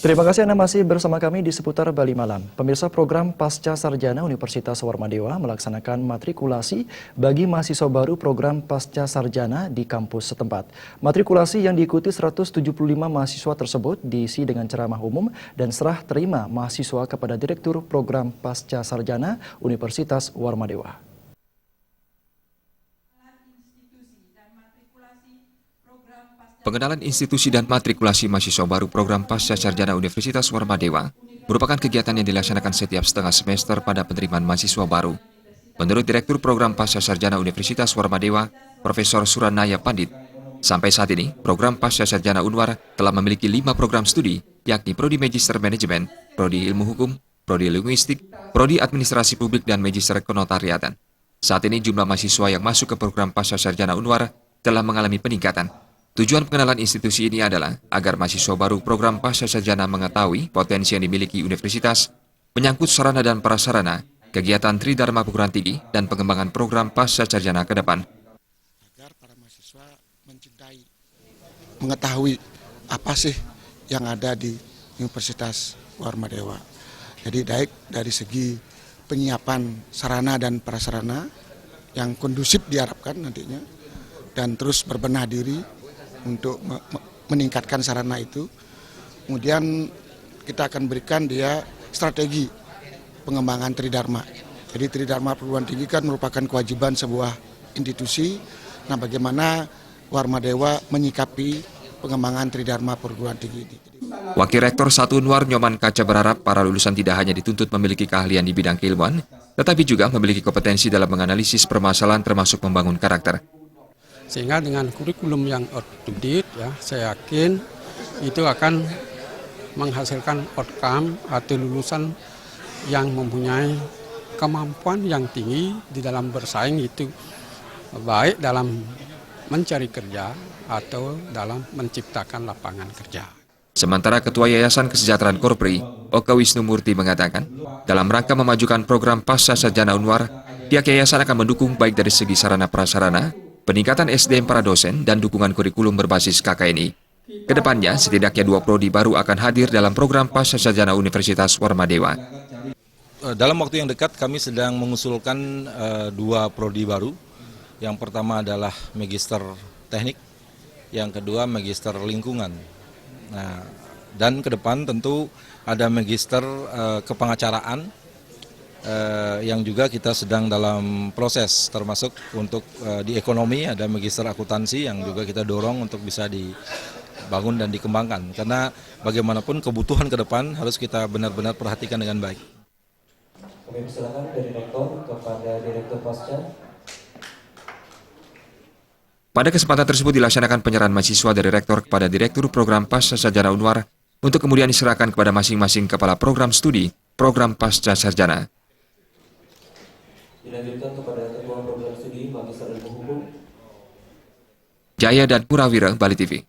Terima kasih Anda masih bersama kami di seputar Bali Malam. Pemirsa, program Pasca Sarjana Universitas Warmadewa melaksanakan matrikulasi bagi mahasiswa baru program Pasca Sarjana di kampus setempat. Matrikulasi yang diikuti 175 mahasiswa tersebut diisi dengan ceramah umum dan serah terima mahasiswa kepada Direktur Program Pasca Sarjana Universitas Warmadewa. Pengenalan institusi dan matrikulasi mahasiswa baru program Pasca Sarjana Universitas Warmadewa merupakan kegiatan yang dilaksanakan setiap setengah semester pada penerimaan mahasiswa baru. Menurut Direktur Program Pasca Sarjana Universitas Warmadewa, Profesor Suranaya Pandit, sampai saat ini program Pasca Sarjana Unwar telah memiliki 5 program studi, yakni Prodi Magister Manajemen, Prodi Ilmu Hukum, Prodi Linguistik, Prodi Administrasi Publik, dan Magister Kenotariatan. Saat ini jumlah mahasiswa yang masuk ke program Pasca Sarjana Unwar telah mengalami peningkatan. Tujuan pengenalan institusi ini adalah agar mahasiswa baru program Pasca Sarjana mengetahui potensi yang dimiliki universitas, menyangkut sarana dan prasarana, kegiatan Tridharma perguruan tinggi, dan pengembangan program Pasca Sarjana ke depan. Agar para mahasiswa mencintai, mengetahui apa sih yang ada di Universitas Warmadewa. Jadi baik dari segi penyiapan sarana dan prasarana yang kondusif diharapkan nantinya, dan terus berbenah diri untuk meningkatkan sarana itu. Kemudian kita akan berikan dia strategi pengembangan Tridharma. Jadi Tridharma perguruan tinggi kan merupakan kewajiban sebuah institusi. Nah, bagaimana Warmadewa menyikapi pengembangan Tridharma perguruan tinggi ini. Wakil Rektor 1 Unwar Nyoman Kaca berharap para lulusan tidak hanya dituntut memiliki keahlian di bidang keilmuan, tetapi juga memiliki kompetensi dalam menganalisis permasalahan termasuk membangun karakter. Sehingga dengan kurikulum yang up-to-date, ya, saya yakin itu akan menghasilkan outcome atau lulusan yang mempunyai kemampuan yang tinggi di dalam bersaing, itu baik dalam mencari kerja atau dalam menciptakan lapangan kerja. Sementara Ketua Yayasan Kesejahteraan Korpri, Oka Wisnumurti, mengatakan, dalam rangka memajukan program Pasca Sarjana Unwar, pihak yayasan akan mendukung baik dari segi sarana prasarana, peningkatan SDM para dosen, dan dukungan kurikulum berbasis KKNI. Kedepannya, setidaknya 2 prodi baru akan hadir dalam program Pasca Sarjana Universitas Warmadewa. Dalam waktu yang dekat, kami sedang mengusulkan 2 prodi baru. Yang pertama adalah Magister Teknik, yang kedua Magister Lingkungan. Nah, dan ke depan tentu ada Magister Kepengacaraan, yang juga kita sedang dalam proses, termasuk untuk di ekonomi ada Magister Akuntansi yang juga kita dorong untuk bisa dibangun dan dikembangkan, karena bagaimanapun kebutuhan ke depan harus kita benar-benar perhatikan dengan baik. Oke, silakan dari Rektor kepada Direktur Pasca. Pada kesempatan tersebut dilaksanakan penyerahan mahasiswa dari Rektor kepada Direktur Program Pasca Sarjana Unwar untuk kemudian diserahkan kepada masing-masing kepala program studi program Pasca Sarjana. Dilanjutkan kepada Ketua Program Studi Magister Ilmu Hukum. Jaya dan Purawira, Bali TV.